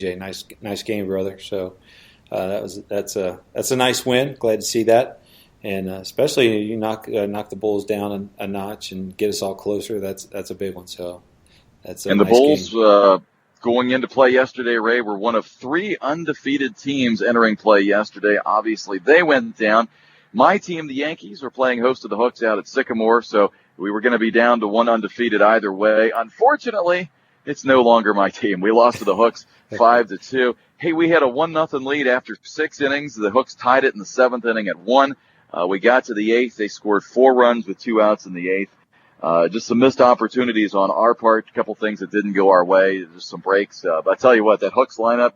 Nice game, brother. So that's a nice win. Glad to see that, and especially you knock the Bulls down a notch and get us all closer. That's a big one. So that's a and the nice Bulls game. going into play yesterday, Ray, were one of 3 undefeated teams entering play yesterday. Obviously, they went down. My team, the Yankees, were playing host to the Hooks out at Sycamore, so we were going to be down to 1 undefeated either way. Unfortunately, it's no longer my team. We lost to the Hooks 5-2. Hey, we had a 1-0 lead after 6 innings. The Hooks tied it in the 7th inning at 1. We got to the 8th. They scored 4 runs with 2 outs in the 8th. Just some missed opportunities on our part, a couple things that didn't go our way, just some breaks. But I tell you what, that Hooks lineup,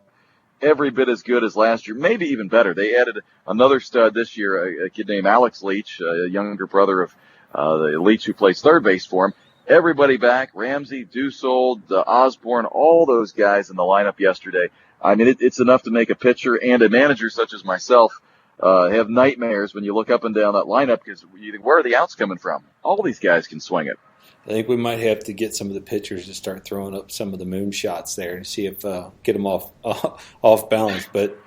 every bit as good as last year, maybe even better. They added another stud this year, a kid named Alex Leach, a younger brother of the Leach who plays third base for him. Everybody back, Ramsey, Dussault, Osborne, all those guys in the lineup yesterday. I mean, it's enough to make a pitcher and a manager such as myself have nightmares when you look up and down that lineup because you think, where are the outs coming from? All these guys can swing it. I think we might have to get some of the pitchers to start throwing up some of the moon shots there to see if get them off balance. But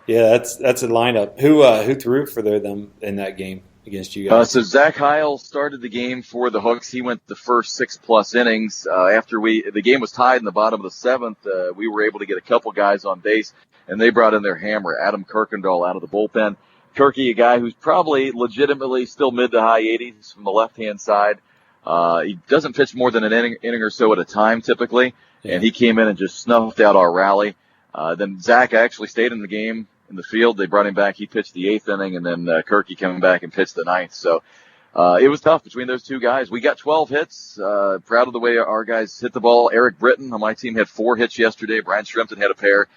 yeah, that's a lineup. Who threw for them in that game against you guys? So Zach Heil started the game for the Hooks. He went the first 6+ innings. After the game was tied in the bottom of the 7th, we were able to get a couple guys on base, and they brought in their hammer, Adam Kirkendall, out of the bullpen. Kirky, a guy who's probably legitimately still mid to high 80s from the left-hand side. He doesn't pitch more than an inning or so at a time typically, and he came in and just snuffed out our rally. Then Zach actually stayed in the game in the field. They brought him back. He pitched the 8th inning, and then Kirky came back and pitched the 9th. So it was tough between those two guys. We got 12 hits. Proud of the way our guys hit the ball. Eric Britton on my team had 4 hits yesterday. Brian Shrimpton had a pair.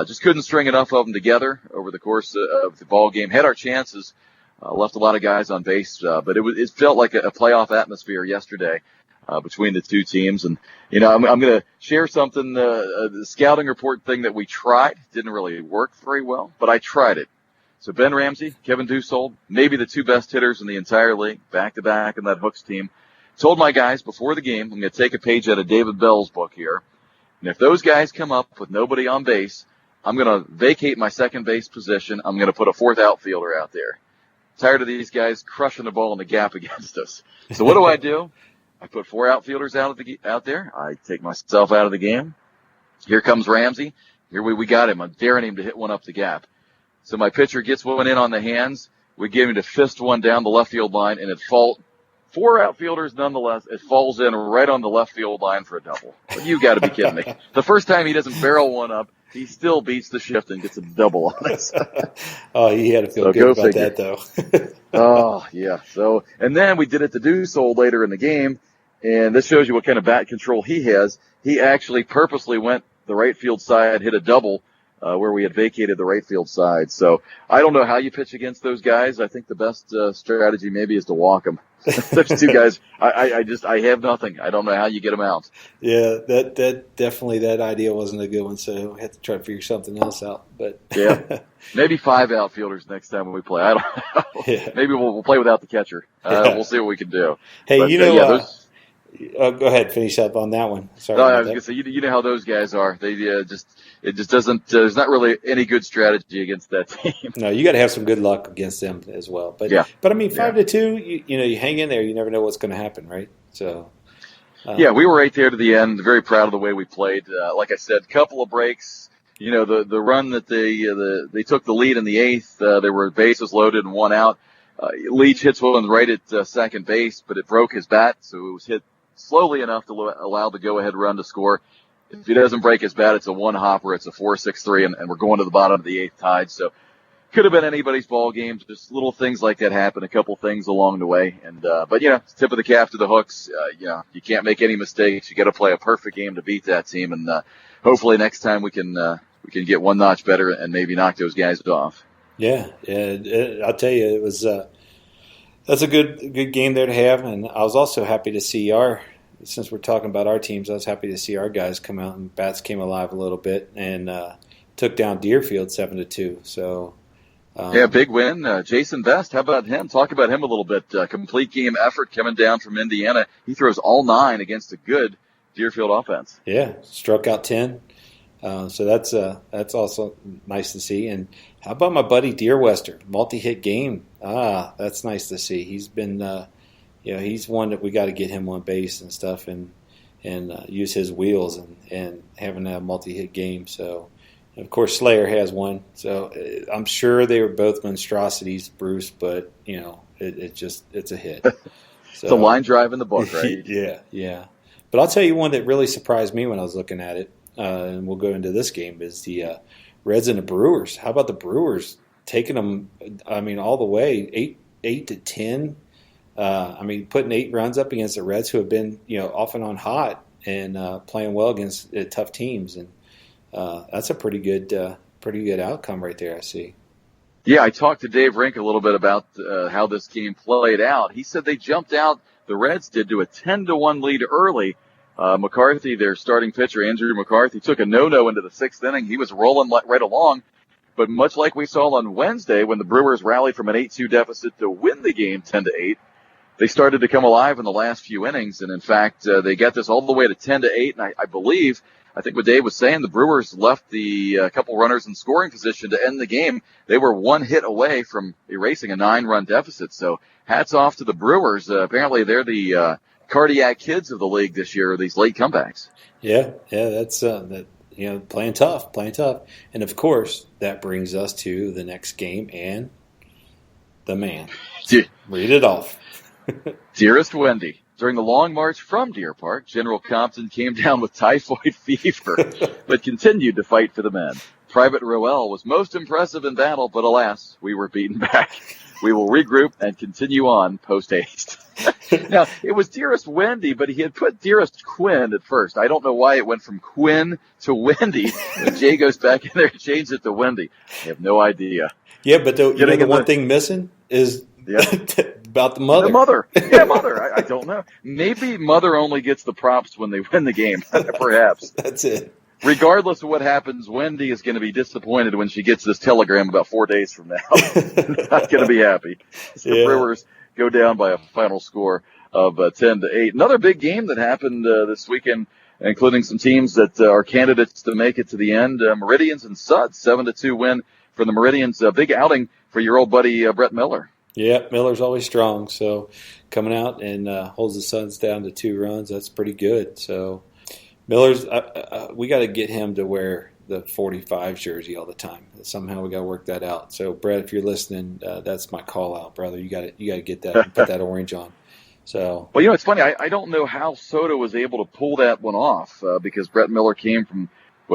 Just couldn't string enough of them together over the course of the ball game. Had our chances. Left a lot of guys on base, but it felt like a playoff atmosphere yesterday between the two teams. And I'm going to share something. The scouting report thing that we tried didn't really work very well, but I tried it. So Ben Ramsey, Kevin Dussault, maybe the 2 best hitters in the entire league, back to back in that Hooks team. Told my guys before the game, I'm going to take a page out of David Bell's book here, and if those guys come up with nobody on base, I'm going to vacate my second base position. I'm going to put a 4th outfielder out there. Tired of these guys crushing the ball in the gap against us. So what do? I put 4 outfielders out there. I take myself out of the game. Here comes Ramsey. Here we got him. I'm daring him to hit one up the gap. So my pitcher gets one in on the hands. We give him to fist one down the left field line, and 4 outfielders nonetheless. It falls in right on the left field line for a double. But you got to be kidding me. The first time he doesn't barrel one up, he still beats the shift and gets a double on us. Oh, he had to feel good about that, though. Oh, yeah. So, and then we did it to Dussault later in the game, and this shows you what kind of bat control he has. He actually purposely went the right field side, hit a double where we had vacated the right field side. So I don't know how you pitch against those guys. I think the best strategy maybe is to walk them. Those two guys, I have nothing. I don't know how you get them out. Yeah, that definitely, that idea wasn't a good one. So we have to try to figure something else out. But yeah, maybe 5 outfielders next time when we play. I don't know. Yeah. Maybe we'll play without the catcher. We'll see what we can do. Hey, go ahead, finish up on that one. Sorry. No, I was going to say, you know how those guys are. They it just doesn't. There's not really any good strategy against that team. No, you got to have some good luck against them as well. But I mean, 5-2. You hang in there. You never know what's going to happen, right? So. Yeah, we were right there to the end. Very proud of the way we played. Like I said, couple of breaks. The run that they took the lead in the 8th. There were bases loaded and 1 out. Leach hits one right at second base, but it broke his bat, so it was hit slowly enough to allow the go-ahead run to score. If he doesn't break his bat, it's a 1-hopper. It's a 4-6-3, and we're going to the bottom of the 8th tied. So could have been anybody's ball game. Just little things like that happen. A couple things along the way, but tip of the cap to the Hooks. You can't make any mistakes. You got to play a perfect game to beat that team, and hopefully next time we can get one notch better and maybe knock those guys off. Yeah. I'll tell you, it was. That's a good game there to have, and I was also happy to see since we're talking about our teams, I was happy to see our guys come out and bats came alive a little bit and took down Deerfield 7-2. So big win. Jason Best, how about him? Talk about him a little bit. Complete game effort coming down from Indiana. He throws all 9 against a good Deerfield offense. Yeah, struck out 10. So that's also nice to see. And how about my buddy Deerwester, multi-hit game? That's nice to see. He's been, he's one that we got to get him on base and stuff, and use his wheels and having a multi-hit game. So, of course, Slayer has one. So I'm sure they were both monstrosities, Bruce, but it's a hit. So, it's a line drive in the book, right? Yeah. But I'll tell you one that really surprised me when I was looking at it. And we'll go into this game, is the Reds and the Brewers. How about the Brewers taking them, all the way, 8 to 10? Putting 8 runs up against the Reds, who have been, off and on hot and playing well against tough teams. And that's a pretty good outcome right there, I see. Yeah, I talked to Dave Rink a little bit about how this game played out. He said they jumped out, the Reds did, to a 10-1 lead early. McCarthy, their starting pitcher, Andrew McCarthy, took a no-no into the 6th inning. He was rolling right along. But much like we saw on Wednesday, when the Brewers rallied from an 8-2 deficit to win the game 10-8, they started to come alive in the last few innings. And in fact, they got this all the way to 10-8. And I think what Dave was saying, the Brewers left the couple runners in scoring position to end the game. They were one hit away from erasing a 9-run deficit. So hats off to the Brewers. Apparently they're the cardiac kids of the league this year, these late comebacks. Yeah, that's playing tough. And of course, that brings us to the next game and the man. Read it off. Dearest Wendy, during the long march from Deer Park, General Compton came down with typhoid fever, but continued to fight for the men. Private Roel was most impressive in battle, but alas, we were beaten back. We will regroup and continue on post-haste. Now, it was Dearest Wendy, but he had put Dearest Quinn at first. I don't know why it went from Quinn to Wendy. When Jay goes back in there and changed it to Wendy. I have no idea. Yeah, but the one thing missing is about the mother. The mother. Yeah, mother. I don't know. Maybe mother only gets the props when they win the game, perhaps. That's it. Regardless of what happens, Wendy is going to be disappointed when she gets this telegram about 4 days from now. Not going to be happy. The Brewers go down by a final score of 10-8. Another big game that happened this weekend, including some teams that are candidates to make it to the end. Meridians and Suds, 7-2 win for the Meridians. A big outing for your old buddy Brett Miller. Yeah, Miller's always strong. So coming out and holds the Suns down to 2 runs, that's pretty good. So Miller's, we got to get him to wear the 45 jersey all the time. Somehow we got to work that out. So Brett, if you're listening, that's my call out, brother. You got to get that and put that orange on. So well, it's funny. I don't know how Soto was able to pull that one off because Brett Miller came from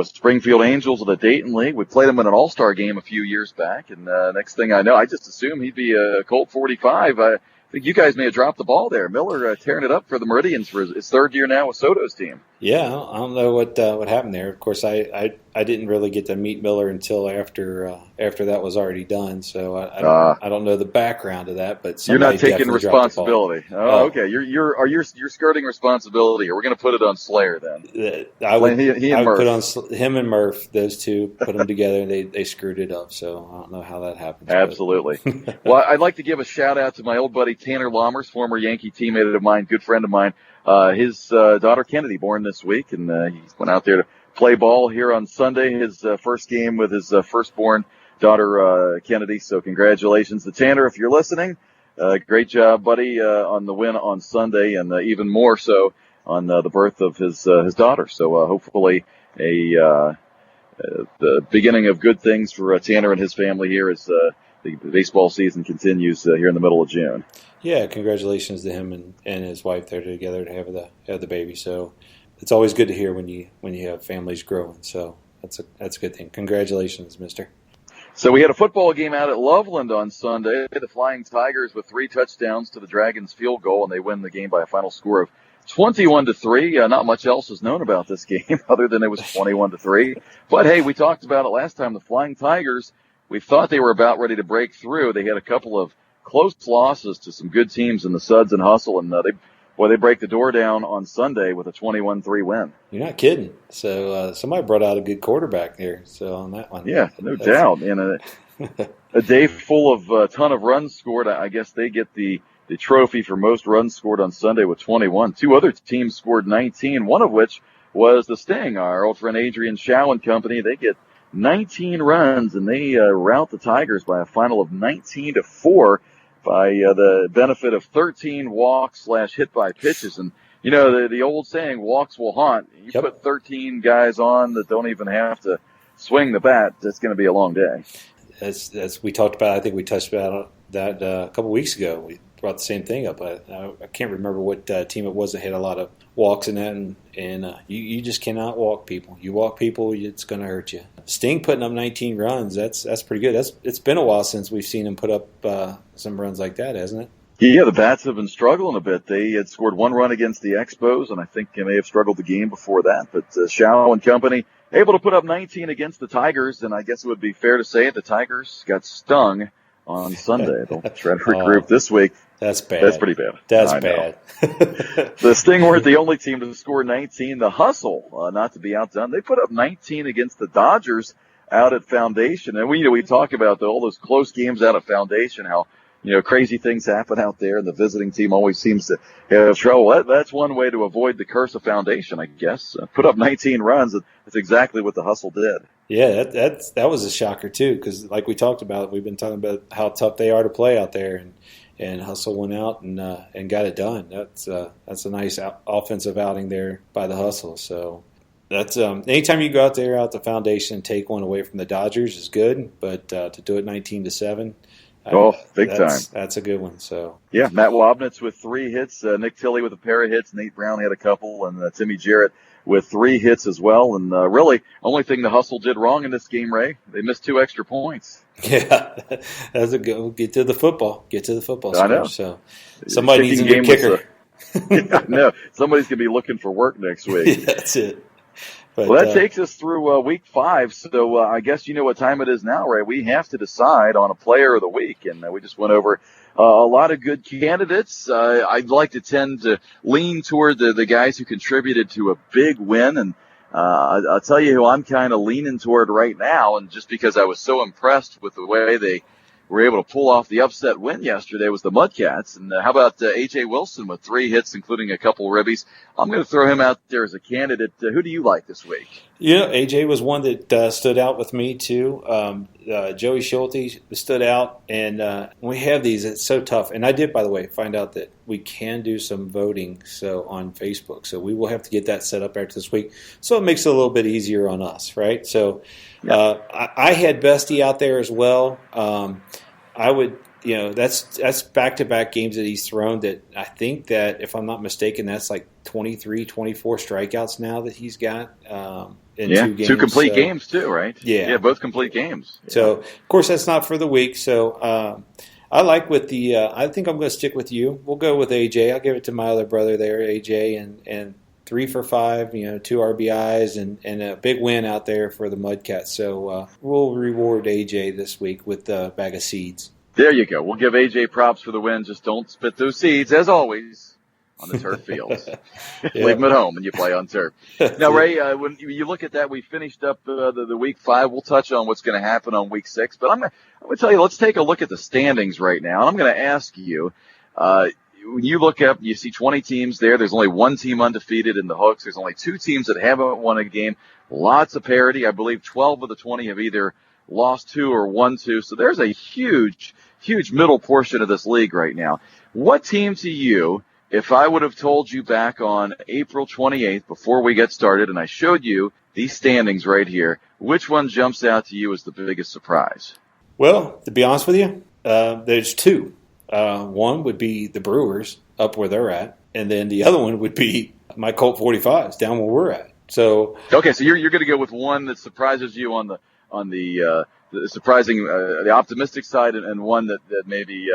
Springfield Angels of the Dayton League. We played him in an All-Star game a few years back, and next thing I know, I just assumed he'd be a Colt 45. I think you guys may have dropped the ball there. Miller tearing it up for the Meridians for his 3rd year now with Soto's team. Yeah, I don't know what happened there. Of course, I didn't really get to meet Miller until after that was already done. So I don't know the background of that. But you're not taking responsibility. Oh, okay. You're skirting responsibility. Or we're going to put it on Slayer then. I would Murph. put on him and Murph. Those two put them together, and they screwed it up. So I don't know how that happened. Absolutely. Well, I'd like to give a shout out to my old buddy Tanner Lammers, former Yankee teammate of mine, good friend of mine. His daughter Kennedy born this week, and he went out there to play ball here on Sunday, his first game with his firstborn daughter Kennedy. So congratulations to Tanner if you're listening. Great job, buddy, on the win on Sunday, and even more so on the birth of his daughter. So hopefully the beginning of good things for Tanner and his family here as the baseball season continues here in the middle of June. Yeah, congratulations to him and his wife. They're together to have the baby. So it's always good to hear when you have families growing. So that's a good thing. Congratulations, mister. So we had a football game out at Loveland on Sunday. The Flying Tigers with 3 touchdowns to the Dragons' field goal, and they win the game by a final score of 21-3. Not much else is known about this game other than it was 21-3. But hey, we talked about it last time. The Flying Tigers, we thought they were about ready to break through. They had a couple of close losses to some good teams in the Suds and Hustle, and they break the door down on Sunday with a 21-3 win. You're not kidding. So somebody brought out a good quarterback there. So on that one, yeah, no doubt. And a day full of a ton of runs scored. I guess they get the trophy for most runs scored on Sunday with 21. 2 other teams scored 19, one of which was the Sting. Our old friend Adrian Shaw and company, they get 19 runs, and they rout the Tigers by a final of 19-4 by the benefit of 13 walks / hit by pitches. And, the old saying, walks will haunt. You put 13 guys on that don't even have to swing the bat, that's going to be a long day. As we talked about, I think we touched about that a couple weeks ago. We brought the same thing up. I can't remember what team it was that had a lot of walks in that, and you just cannot walk people. You walk people, it's going to hurt you. Sting putting up 19 runs, that's pretty good. It's been a while since we've seen him put up some runs like that, hasn't it? Yeah, the Bats have been struggling a bit. They had scored 1 run against the Expos, and I think they may have struggled the game before that. But Shaw and company able to put up 19 against the Tigers, and I guess it would be fair to say the Tigers got stung on Sunday. They'll try to regroup this week. That's bad. That's pretty bad. That's bad. The Sting weren't the only team to score 19. The Hustle, not to be outdone, they put up 19 against the Dodgers out at Foundation. And we talk about all those close games out at Foundation, how crazy things happen out there, and the visiting team always seems to have trouble. That's one way to avoid the curse of Foundation, I guess. Put up 19 runs. That's exactly what the Hustle did. Yeah, that was a shocker too, because like we talked about, we've been talking about how tough they are to play out there, and Hustle went out and got it done. That's a nice offensive outing there by the Hustle. So that's anytime you go out there out the Foundation and take one away from the Dodgers is good, but to do it 19-7. Big time. That's a good one. So yeah, Matt Wobnitz with 3 hits, Nick Tilley with a pair of hits, Nate Brown had a couple, and Timmy Jarrett with 3 hits as well. And really, only thing the Hustle did wrong in this game, Ray, they missed 2 extra points. Yeah, that's a good. Get to the football. I know. So somebody needs a new kicker. I know. Somebody's gonna be looking for work next week. Yeah, that's it. But, well, that takes us through week 5. So I guess you know what time it is now, Ray. We have to decide on a player of the week, and we just went over a lot of good candidates. I'd like to tend to lean toward the guys who contributed to a big win, and I'll tell you who I'm kind of leaning toward right now, and just because I was so impressed with the way they were able to pull off the upset win yesterday was the Mudcats. And how about A.J. Wilson with 3 hits, including a couple ribbies? I'm going to throw him out there as a candidate. Who do you like this week? A.J. was one that stood out with me, too. Joey Schulte stood out. And when we have these, it's so tough. And I did, by the way, find out that we can do some voting on Facebook. So we will have to get that set up after this week. So it makes it a little bit easier on us, right? So I had Bestie out there as well. I would, that's back-to-back games that he's thrown that I think that, if I'm not mistaken, that's like 23, 24 strikeouts now that he's got in 2 games. 2 complete games too, right? Yeah, both complete games. Yeah. So, of course, that's not for the week. So I like with the I think I'm going to stick with you. We'll go with AJ. I'll give it to my other brother there, AJ, and 3 for 5, 2 RBIs, and a big win out there for the Mudcats. So we'll reward AJ this week with a bag of seeds. There you go. We'll give AJ props for the win. Just don't spit those seeds, as always, on the turf fields. Leave them at home when you play on turf. Now, Ray, when you look at that, we finished up the week 5. We'll touch on what's going to happen on week 6. But I'm going to tell you, let's take a look at the standings right now. And I'm going to ask you, when you look up, you see 20 teams there. There's only 1 team undefeated in the Hooks. There's only 2 teams that haven't won a game. Lots of parity. I believe 12 of the 20 have either lost 2 or won 2. So there's a huge middle portion of this league right now. What team to you, if I would have told you back on April 28th before we get started and I showed you these standings right here, which one jumps out to you as the biggest surprise? Well, to be honest with you, there's 2. One would be the Brewers up where they're at, and then the other one would be my Colt 45s down where we're at. So okay, so you're going to go with one that surprises you on the surprising, the optimistic side, and one that maybe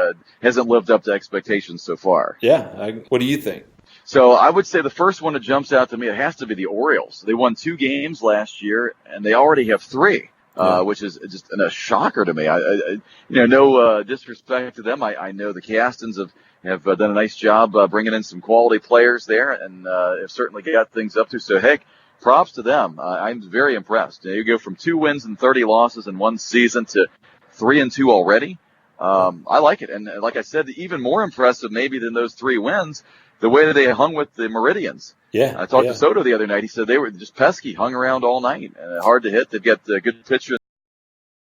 hasn't lived up to expectations so far. Yeah, what do you think? So I would say the first one that jumps out to me, it has to be the Orioles. They won 2 games last year, and they already have 3. Which is just a shocker to me. No disrespect to them. I know the Castons have done a nice job bringing in some quality players there, and have certainly got things up to. So, heck, props to them. I'm very impressed. You go from 2 wins and 30 losses in one season to 3-2 already. I like it. And like I said, even more impressive maybe than those 3 wins, the way that they hung with the Meridians. Yeah. I talked to Soto the other night. He said they were just pesky, hung around all night, and hard to hit. They've got a good pitcher